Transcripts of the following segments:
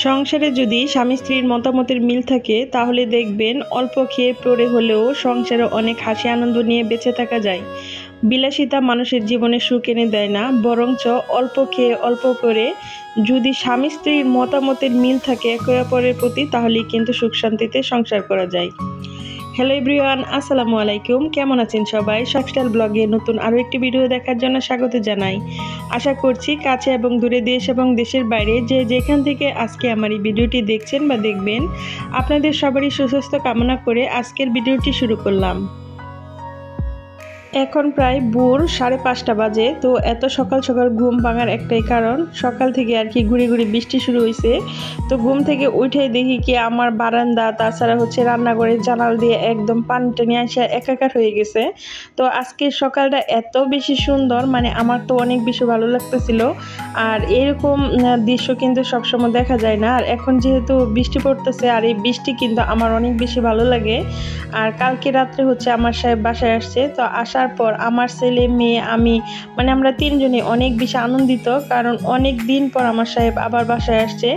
সংসারে যদি স্বামী স্ত্রীর মতামতের মিল থাকে তাহলে দেখবেন অল্প খেয়ে পড়ে হলেও সংসারে অনেক হাসি আনন্দ নিয়ে বেঁচে থাকা যায়। বিলাসিতা মানুষের জীবনে সুখ এনে দেয় না, বরঞ্চ অল্প খেয়ে অল্প করে যদি স্বামী স্ত্রীর মতামতের মিল থাকে একে অপরের প্রতি, তাহলেই কিন্তু সুখ শান্তিতে সংসার করা যায়। হ্যালো এভরিওয়ান, আসসালামু আলাইকুম। কেমন আছেন সবাই? লাইফস্টাইল ব্লগে নতুন আরও একটি ভিডিও দেখার জন্য স্বাগত জানাই। আশা করছি কাছে এবং দূরে, দেশ এবং দেশের বাইরে যে যেখান থেকে আজকে আমার এই ভিডিওটি দেখছেন বা দেখবেন, আপনাদের সবারই সুস্বাস্থ্য কামনা করে আজকের ভিডিওটি শুরু করলাম। এখন প্রায় ভোর 5:30 বাজে। তো এত সকাল সকাল ঘুম ভাঙার একটাই কারণ, সকাল থেকে আর কি ঘুরে ঘুরে বৃষ্টি শুরু হয়েছে। তো ঘুম থেকে উঠে দেখি কি আমার বারান্দা, তাছাড়া রান্নাঘরের জানাল দিয়ে একদম পানি টেনে আসে একাকার হয়ে গেছে। তো আজকের সকালটা এত বেশি সুন্দর, মানে আমার তো অনেক বেশি ভালো লাগতেছিল। আর এরকম দৃশ্য কিন্তু সবসময় দেখা যায় না। আর এখন যেহেতু বৃষ্টি পড়তেছে, আর এই বৃষ্টি কিন্তু আমার অনেক বেশি ভালো লাগে। আর কালকে রাত্রে আমার সাহেব বাসায় আসছে। তো আসার পর আমার ছেলে মেয়ে আমি, মানে আমরা তিনজনই অনেক বেশি আনন্দিত, কারণ অনেক দিন পর আমার সাহেব আবার বাসায় আসছে।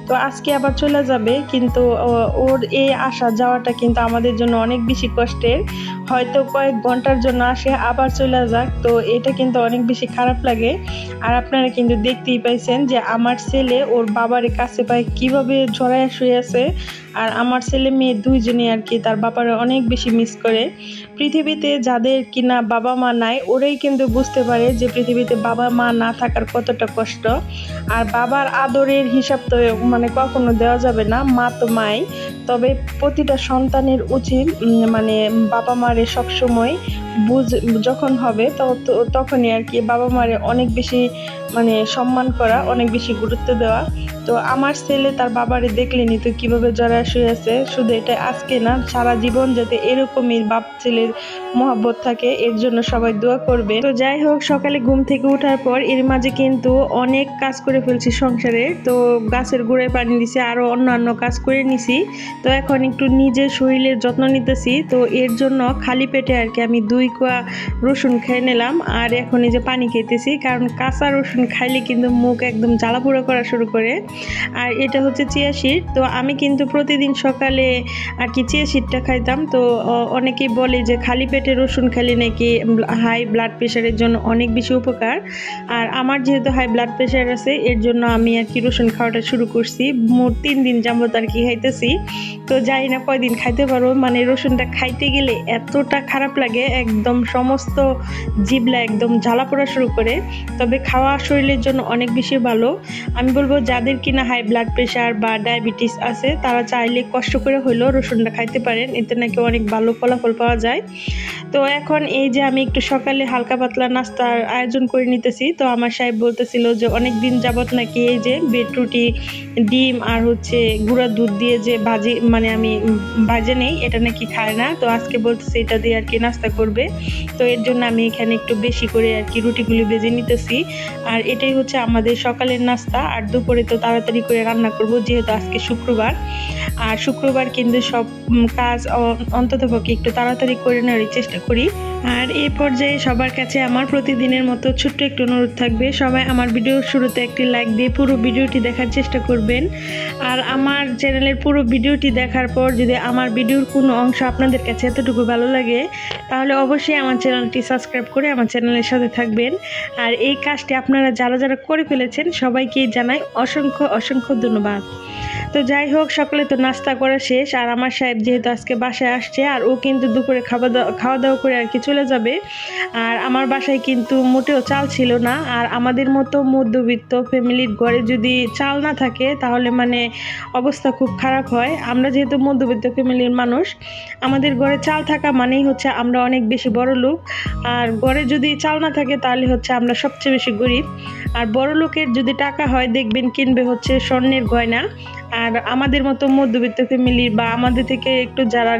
তো আজকে আবার চলে যাবে, কিন্তু ওর এই আসা যাওয়াটা কিন্তু আমাদের জন্য অনেক বেশি কষ্টের। হয়তো কয়েক ঘন্টার জন্য আসে আবার চলে যাক, তো এটা কিন্তু অনেক বেশি খারাপ লাগে। আর আপনারা কিন্তু দেখতেই পাইছেন যে আমার ছেলে ওর বাবার কাছে পায় কিভাবে জড়ায় শুয়ে আছে। আর আমার ছেলে মেয়ে দুইজনই আর কি তার বাবারে অনেক বেশি মিস করে। পৃথিবীতে যাদের কিনা বাবা মা নাই, ওরাই কিন্তু বুঝতে পারে যে পৃথিবীতে বাবা মা না থাকার কতটা কষ্ট। আর বাবার আদরের হিসাব তো মানে কখনো দেওয়া যাবে না, মা তো মাই। তবে প্রতিটা সন্তানের উচিত মানে বাবা মারে সবসময় যখন হবে তখনই আর কি বাবা মারে অনেক বেশি মানে সম্মান করা, অনেক বেশি গুরুত্ব দেওয়া। তো আমার ছেলে তার বাবারে দেখলেনি তো কিভাবে জড়ায় শুয়ে আছে। শুধু এটা আজকে না, সারা জীবন যাতে এরকমই বাপ ছেলের মহব্বত থাকে, এর জন্য সবাই দোয়া করবে। তো যাই হোক, সকালে ঘুম থেকে ওঠার পর এর মাঝে কিন্তু অনেক কাজ করে ফেলছি সংসারে। তো গাছের গোড়ায় পানি দিছি, আরো অন্যান্য কাজ করে নিছি। তো এখন একটু নিজের শরীরের যত্ন নিতেছি। তো এর জন্য খালি পেটে আর কি আমি 2 কোয়া রসুন খেয়ে নিলাম। আর এখন এই যে পানি খেতেছি, কারণ কাঁচা রসুন খাইলে কিন্তু মুখ একদম জ্বালা পোড়া করা শুরু করে। আর এটা চিয়া সিড। তো আমি কিন্তু প্রতিদিন সকালে আর কি চিয়া সিডটা খাইতাম। তো অনেকেই বলে যে খালি পেটে রসুন খেলে নাকি হাই ব্লাড প্রেশারের জন্য অনেক বেশি উপকার। আর আমার যেহেতু হাই ব্লাড প্রেশার আছে, এর জন্য আমি আর কি রসুন খাওয়াটা শুরু করছি। মোট 3 দিন যাবত আর কি খাইতেছি। তো জানি না কয়দিন খাইতে পারবো, মানে রসুনটা খাইতে গেলে এতটা খারাপ লাগে, একদম সমস্ত জিভলা একদম জ্বালা পোড়া শুরু করে। তবে খাওয়া শরীরের জন্য অনেক বেশি ভালো। আমি বলবো যাদের কিনা হাই ব্লাড প্রেশার বা ডায়াবেটিস আছে, তারা চাইলে কষ্ট করে হলেও রসুনটা খাইতে পারেন, এতে নাকি অনেক ভালো ফলাফল পাওয়া যায়। তো এখন এই যে আমি একটু সকালে হালকা পাতলা নাস্তার আয়োজন করে নিতেছি। তো আমার সাহেব বলতেছিল যে অনেক দিন যাবত নাকি এই যে বেড রুটি, ডিম আর গুঁড়া দুধ দিয়ে যে ভাজি, মানে আমি ভাজে নেই, এটা নাকি খায় না। তো আজকে বলতেছে এটা দিয়ে আর কি নাস্তা করবে। তো এর জন্য আমি এখানে একটু বেশি করে আর কি রুটিগুলি ভেজে নিতেছি। আর এটাই আমাদের সকালের নাস্তা। আর দুপুরে তো তাড়াতাড়ি করে রান্না করব, যেহেতু আজকে শুক্রবার। আর শুক্রবার কিন্তু সব কাজ অন্ততপক্ষে একটু তাড়াতাড়ি করে নেওয়ার চেষ্টা করি। আর এই পর্যায়ে সবার কাছে আমার প্রতিদিনের মতো ছোট্ট একটু অনুরোধ থাকবে, সবাই আমার ভিডিওর শুরুতে একটি লাইক দিয়ে পুরো ভিডিওটি দেখার চেষ্টা করবেন। আর আমার চ্যানেলের পুরো ভিডিওটি দেখার পর যদি আমার ভিডিওর কোনো অংশ আপনাদের কাছে এতটুকু ভালো লাগে, তাহলে অবশ্যই আমার চ্যানেলটি সাবস্ক্রাইব করে আমার চ্যানেলের সাথে থাকবেন। আর এই কাজটি আপনারা যারা যারা করে ফেলেছেন সবাইকে জানাই অসংখ্য অসংখ্য ধন্যবাদ। তো যাই হোক, সকালে তো নাস্তা করা শেষ। আর আমার সাহেব যেহেতু আজকে বাসায় আসছে, আর ও কিন্তু দুপুরে খাওয়া দাওয়া করে আর কি চলে যাবে। আর আমার বাসায় কিন্তু মোটেও চাল ছিল না। আর আমাদের মতো মধ্যবিত্ত ফ্যামিলির ঘরে যদি চাল না থাকে, তাহলে মানে অবস্থা খুব খারাপ হয়। আমরা যেহেতু মধ্যবিত্ত ফ্যামিলির মানুষ, আমাদের ঘরে চাল থাকা মানেই আমরা অনেক বেশি বড় লোক। আর ঘরে যদি চাল না থাকে, তাহলে আমরা সবচেয়ে বেশি গরিব। আর বড় লোকের যদি টাকা হয়, দেখবেন কিনবে স্বর্ণের গয়না। আর আমাদের মতো মধ্যবিত্ত ফ্যামিলি বা আমাদের থেকে একটু যারা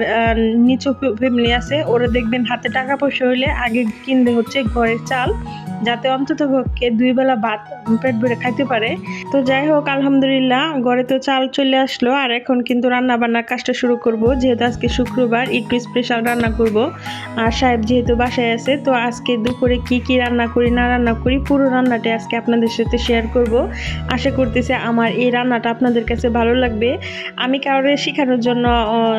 নিচু ফ্যামিলি আছে ওরা দেখবেন হাতে টাকা পয়সা হইলে আগে কিনতে হচ্ছে ঘরের চাল, যাতে অন্তত পক্ষে 2 বেলা ভাত পেট ভরে খাইতে পারে। তো যাই হোক, আলহামদুলিল্লাহ ঘরে তো চাল চলে আসলো। আর এখন কিন্তু রান্না বান্নার কাজটা শুরু করব, যেহেতু আজকে শুক্রবার একটু স্পেশাল রান্না করব। আর সাহেব যেহেতু বাসায় আছে, তো আজকে দুপুরে কি কি রান্না করি না রান্না করি পুরো রান্নাটা আজকে আপনাদের সাথে শেয়ার করব। আশা করতেছি আমার এই রান্নাটা আপনাদের কাছে ভালো লাগবে। আমি কাউকে শেখানোর জন্য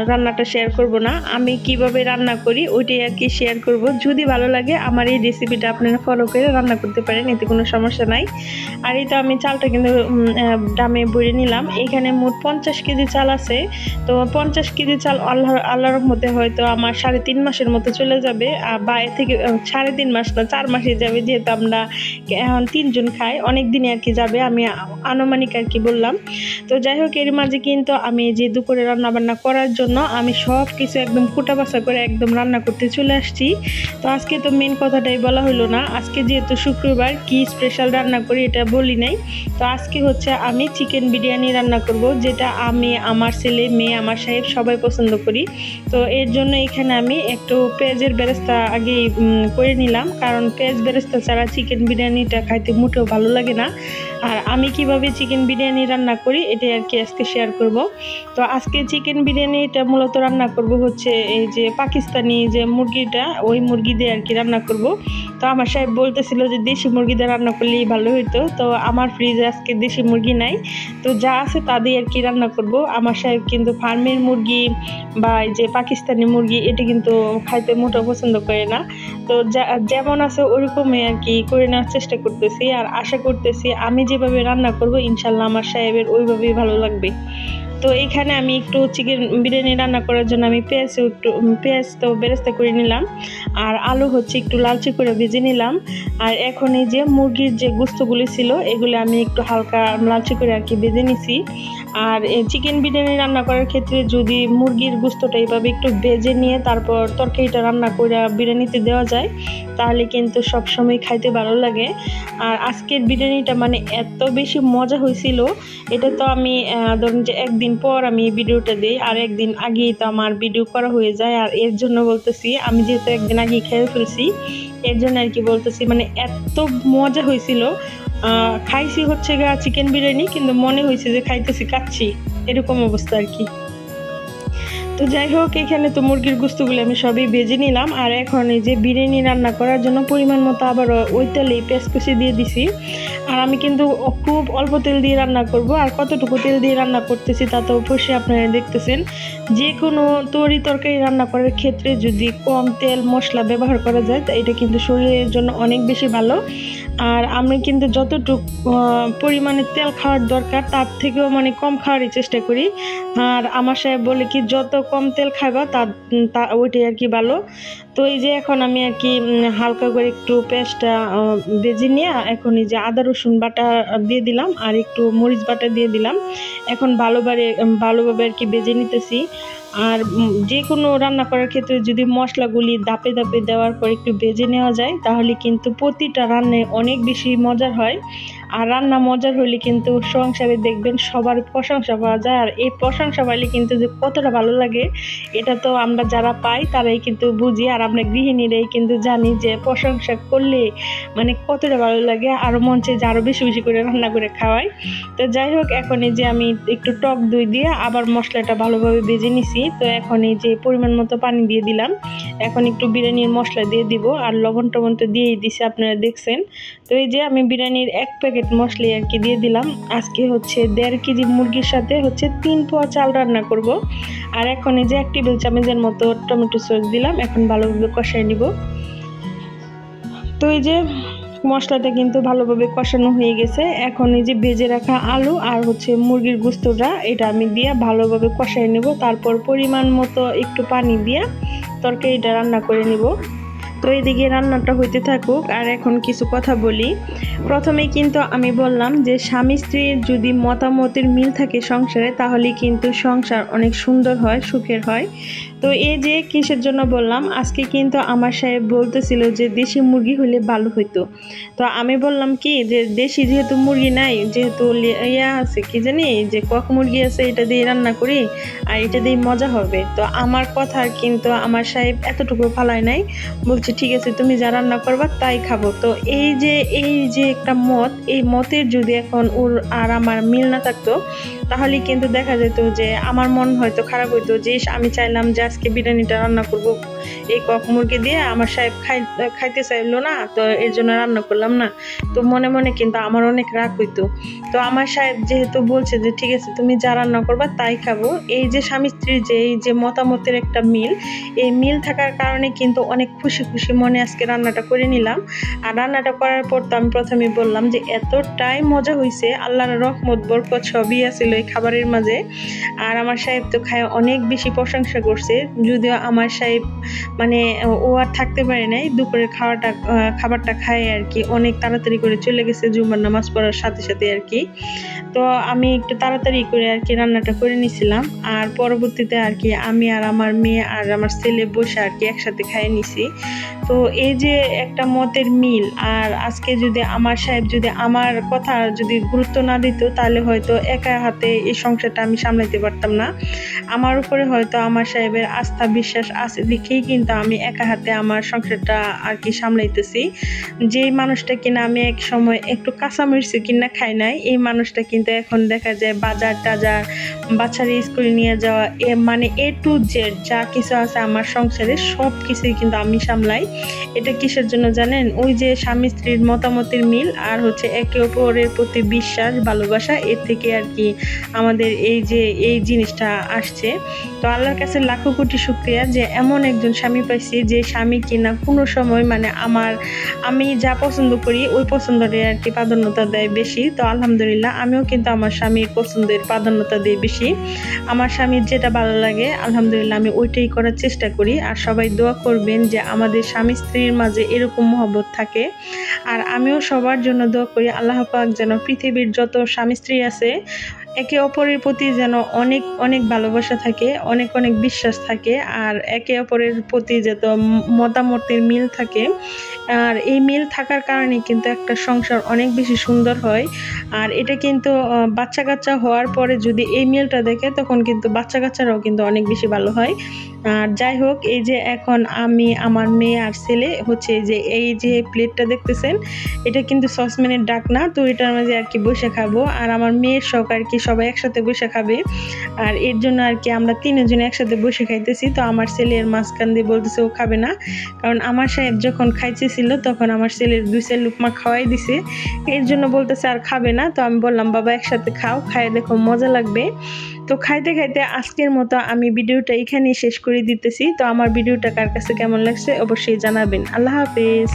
রান্নাটা শেয়ার করব না, আমি কিভাবে রান্না করি ওইটাই আর কি শেয়ার করব। যদি ভালো লাগে আমার এই রেসিপিটা আপনারা ফলো করে রান্না করতে পারেন, এতে কোনো সমস্যা নাই। আর এই তো আমি চালটা কিন্তু দামে ভরে নিলাম। এখানে মোট 50 কেজি চাল আছে। তো 50 কেজি চাল আল্লাহর মধ্যে হয়তো আমার 3.5 মাসের মতো চলে যাবে, বা এর থেকে 3.5 মাস না 4 মাসে যাবে, যেহেতু আমরা এখন 3 জন খাই, অনেক দিনে আর কি যাবে, আমি আনুমানিক আর কি বললাম। তো যাই হোক, এর মাঝে কিন্তু আমি যে দুপুরে রান্না বান্না করার জন্য আমি সব কিছু একদম কুটা বাছা করে একদম রান্না করতে চলে আসছি। তো আজকে তো মেন কথাটাই বলা হলো না, আজকে যেহেতু শুক্রবার কি স্পেশাল রান্না করি এটা বলি নাই। তো আজকে হচ্ছে আমি চিকেন বিরিয়ানি রান্না করব, যেটা আমি, আমার ছেলে, মেয়ে, আমার সাহেব সবাই পছন্দ করি। তো এর জন্য এখানে আমি একটু পেঁয়াজের বেরেস্তা আগে করে নিলাম, কারণ পেঁয়াজ বেরেস্তা ছাড়া চিকেন বিরিয়ানিটা খাইতে মোটেও ভালো লাগে না। আর আমি কিভাবে চিকেন বিরিয়ানি রান্না করি এটাই আর কি আজকে শেয়ার করব। তো আজকে চিকেন বিরিয়ানিটা মূলত রান্না করব হচ্ছে এই যে পাকিস্তানি যে মুরগিটা, ওই মুরগি দিয়ে আর কি রান্না করব। তো আমার সাহেব বলতেছিল যে দেশি মুরগি দিয়ে রান্না করলেই ভালো হইতো। তো আমার ফ্রিজে আজকে দেশি মুরগি নাই, তো যা আছে তা দিয়ে আর কি রান্না করব। আমার সাহেব কিন্তু ফার্মের মুরগি বা এই যে পাকিস্তানি মুরগি এটা কিন্তু খাইতে মোটেও পছন্দ করে না। তো যেমন আছে ওরকমই আর কি করে নেওয়ার চেষ্টা করতেছি, আর আশা করতেছি আমি যেভাবে রান্না করব ইনশাল্লাহ আমার সাহেবের ওইভাবেই ভালো লাগবে। তো এখানে আমি একটু চিকেন বিরিয়ানি রান্না করার জন্য আমি পেঁয়াজ তো বেরেস্তা করে নিলাম, আর আলু হচ্ছে একটু লালচে করে ভেজে নিলাম। আর এখন এই যে মুরগির যে গোস্তগুলি ছিল এগুলো আমি একটু হালকা লালচে করে আর কি ভেজে নিছি। আর চিকেন বিরিয়ানি রান্না করার ক্ষেত্রে যদি মুরগির গোস্তটা এইভাবে একটু ভেজে নিয়ে তারপর তরকারিটা রান্না করে বিরিয়ানিতে দেওয়া যায়, তাহলে কিন্তু সবসময় খাইতে ভালো লাগে। আর আজকের বিরিয়ানিটা মানে এত বেশি মজা হয়েছিল, এটা তো আমি ধরুন যে একদিন পর আমি ভিডিওটা দিই, আর একদিন আগেই তো আমার ভিডিও করা হয়ে যায়। আর এর জন্য বলতেছি, আমি যেহেতু একদিন আগে খেয়ে ফেলছি এর জন্য আর কি বলতেছি, মানে এত মজা হয়েছিল। খাইছি হচ্ছে গা চিকেন বিরিয়ানি, কিন্তু মনে হয়েছে যে খাইতেছি কাচ্ছি, এরকম অবস্থা আর কি। তো যাই হোক, এখানে তো মুরগির গোস্তগুলো আমি সবই ভেজে নিলাম। আর এখন এই যে বিরিয়ানি রান্না করার জন্য পরিমাণ মতো আবার ওই তেলে পেঁয়াজ কুচি দিয়ে দিছি। আর আমি কিন্তু খুব অল্প তেল দিয়ে রান্না করব, আর কতটুকু তেল দিয়ে রান্না করতেছি তা তো অবশ্যই আপনারা দেখতেছেন। যে কোনো তরকারি রান্না করার ক্ষেত্রে যদি কম তেল মশলা ব্যবহার করা যায় তা এটা কিন্তু শরীরের জন্য অনেক বেশি ভালো। আর আমি কিন্তু যতটুকু পরিমাণে তেল খাওয়ার দরকার তার থেকেও মানে কম খাওয়ারই চেষ্টা করি। আর আমার সাহেব বলে কি যত কম তেল খাইবা তা ওইটাই আর কি ভালো। তো এই যে এখন আমি আর কি হালকা করে একটু পেঁয়াজটা ভেজে নিয়ে এখন এই যে আদা রসুন বাটা দিয়ে দিলাম, আর একটু মরিচ বাটা দিয়ে দিলাম। এখন ভালোভাবে আর কি ভেজে নিতেছি। আর যে কোনো রান্না করার ক্ষেত্রে যদি মশলাগুলি ধাপে ধাপে দেওয়ার পর একটু ভেজে নেওয়া যায়, তাহলে কিন্তু প্রতিটা রান্নায় অনেক বেশি মজার হয়। আর রান্না মজার হলে কিন্তু সংসারে দেখবেন সবার প্রশংসা পাওয়া যায়। আর এই প্রশংসা পাইলে কিন্তু যে কতটা ভালো লাগে এটা তো আমরা যারা পাই তারাই কিন্তু বুঝি, আর আমরা গৃহিণীরাই কিন্তু জানি যে প্রশংসা করলে মানে কতটা ভালো লাগে, আরও মন চাই যে আরও বেশি বেশি করে রান্না করে খাওয়াই। তো যাই হোক, এখন এই যে আমি একটু টক দই দিয়ে আবার মশলাটা ভালোভাবে ভেজে নিছি। তো এখন এই যে পরিমাণ মতো পানি দিয়ে দিলাম, এখন একটু বিরিয়ানির মশলা দিয়ে দিব, আর লবণ টবণ তো দিয়েই দিছি আপনারা দেখছেন। তো এই যে আমি বিরিয়ানির 1 প্যাকেট মশলা আর কি দিয়ে দিলাম। আজকে হচ্ছে 1.5 কেজি মুরগির সাথে হচ্ছে 3 পোয়া চাল রান্না করব। আর এখন এই যে 1 টেবিল চামচের মতো টমেটো সস দিলাম, এখন ভালোভাবে কষাই নিব। তো এই যে মশলাটা কিন্তু ভালোভাবে কষানো হয়ে গেছে। এখন এই যে ভেজে রাখা আলু আর হচ্ছে মুরগির গোস্তটা এটা আমি দিয়ে ভালোভাবে কষাই নেব, তারপর পরিমাণ মতো একটু পানি দিয়ে তরকারিটা রান্না করে নিব। তো এদিকে রান্নাটা হইতে থাকুক, আর এখন কিছু কথা বলি। প্রথমেই কিন্তু আমি বললাম যে স্বামী স্ত্রীর যদি মতামতের মিল থাকে সংসারে, তাহলে কিন্তু সংসার অনেক সুন্দর হয়, সুখের হয়। তো এই যে কিসের জন্য বললাম, আজকে কিন্তু আমার সাহেব বলতেছিল যে দেশি মুরগি হলে ভালো হইতো। তো আমি বললাম কি যে দেশি যেহেতু মুরগি নাই, যেহেতু ইয়া আছে কি জানি যে কক মুরগি আছে, এটা দিয়ে রান্না করি আর এটা দিয়ে মজা হবে। তো আমার কথা কিন্তু আমার সাহেব এতটুকু ফালায় নাই, বলছে ঠিক আছে তুমি যা রান্না করবা তাই খাবো। তো এই যে একটা মত, এই মতের যদি এখন ওর আর আমার মিল না থাকতো তাহলে কিন্তু দেখা যেত যে আমার মন হয়তো খারাপ হইতো যে আমি চাইলাম যে আজকে বিরিয়ানিটা রান্না করব এই কক মুরগি দিয়ে, আমার সাহেব খাইতে চাইলো না, তো এর জন্য রান্না করলাম না। তো মনে মনে কিন্তু আমার অনেক রাগ হইতো। তো আমার সাহেব যেহেতু বলছে যে ঠিক আছে তুমি যা রান্না করবা তাই খাবো, এই যে স্বামী স্ত্রীর যে এই যে মতামতের একটা মিল, এই মিল থাকার কারণে কিন্তু অনেক খুশি খুশি মনে আজকে রান্নাটা করে নিলাম। আর রান্নাটা করার পর তো আমি প্রথমেই বললাম যে এতটাই মজা হয়েছে, আল্লাহর রহমত বরকত সবই আছিল এই খাবারের মাঝে। আর আমার সাহেব তো খায় অনেক বেশি প্রশংসা করছে, যদিও আমার সাহেব মানে ও আর থাকতে পারে নাই, দুপুরের খাবারটা খায় আর কি অনেক তাড়াতাড়ি করে চলে গেছে জুমার নামাজ পড়ার সাথে সাথে আর কি। তো আমি একটু তাড়াতাড়ি করে আর কি রান্নাটা করে নিছিলাম, আর পরবর্তীতে আর কি আমি আর আমার মেয়ে আর আমার ছেলে বসে আর কি একসাথে খাইয়ে নিছি। তো এই যে একটা মতের মিল, আর আজকে যদি আমার সাহেব যদি আমার কথা যদি গুরুত্ব না দিত তাহলে হয়তো একা হাতে এই সংসারটা আমি সামলাইতে পারতাম না। আমার উপরে হয়তো আমার সাহেবের আস্থা বিশ্বাস আছে দেখেই কিন্তু আমি একা হাতে আমার সংসারটা আর কি সামলাইতেছি। যেই মানুষটা কিনা আমি এক সময় একটু কাঁচামরিচ কিনা খাই নাই, এই মানুষটা কিন্তু এখন দেখা যায় বাজার টাজার, বাচ্চারা স্কুলে নিয়ে যাওয়া, মানে এ টু জেড যা কিছু আছে আমার সংসারে সব কিছুই কিন্তু আমি সামলাই। এটা কিসের জন্য জানেন? ওই যে স্বামী স্ত্রীর মতামতের মিল আর হচ্ছে একে অপরের প্রতি বিশ্বাস ভালোবাসা, এর থেকে আর কি আমাদের এই যে এই জিনিসটা আসছে। তো আল্লাহর কাছে লাখো কোটি শুকরিয়া যে এমন একজন স্বামী পাইছি, যে স্বামী কিনা কোনো সময় মানে আমি যা পছন্দ করি ওই পছন্দটাই আর কি প্রাধান্যতা দেয় বেশি। তো আলহামদুলিল্লাহ আমিও কিন্তু আমার স্বামীর পছন্দের প্রাধান্যতা দিই বেশি। আমার স্বামীর যেটা ভালো লাগে আলহামদুলিল্লাহ আমি ওইটাই করার চেষ্টা করি। আর সবাই দোয়া করবেন যে আমাদের স্বামী স্ত্রীর মাঝে এরকম মহব্বত থাকে। আর আমিও সবার জন্য দোয়া করি আল্লাহ পাক যেন পৃথিবীর যত স্বামী স্ত্রী আছে একে অপরের প্রতি যেন অনেক অনেক ভালোবাসা থাকে, অনেক অনেক বিশ্বাস থাকে, আর একে অপরের প্রতি যত মতামতের মিল থাকে। আর এই মিল থাকার কারণে কিন্তু একটা সংসার অনেক বেশি সুন্দর হয়। আর এটা কিন্তু বাচ্চা কাচ্চা হওয়ার পরে যদি এই মিলটা দেখে তখন কিন্তু বাচ্চা কাচ্চারাও কিন্তু অনেক বেশি ভালো হয়। আর যাই হোক, এই যে এখন আমি আমার মেয়ে আর ছেলে হচ্ছে যে এই যে প্লেটটা দেখতেছেন এটা কিন্তু সসম্যানের ডাকনা, তো এটার মাঝে আর কি বসে খাবো। আর আমার মেয়ের শখ আর কি সবাই একসাথে বসে খাবে, আর এর জন্য আর কি আমরা তিনজন একসাথে বসে খাইতেছি। তো আমার ছেলের মাঝখান দিয়ে বলতেছে ও খাবে না, কারণ আমার সাহেব যখন খাইতেছিল তখন আমার ছেলের 2 লুকমা খাওয়াই দিছে, এর জন্য বলতেছে আর খাবে না। তো আমি বললাম বাবা একসাথে খাও, খায় দেখো মজা লাগবে। তো খাইতে খাইতে আজকের মতো আমি ভিডিওটা এখানেই শেষ করে দিতেছি। তো আমার ভিডিওটা কার কাছে কেমন লাগছে অবশ্যই জানাবেন। আল্লাহ হাফেজ।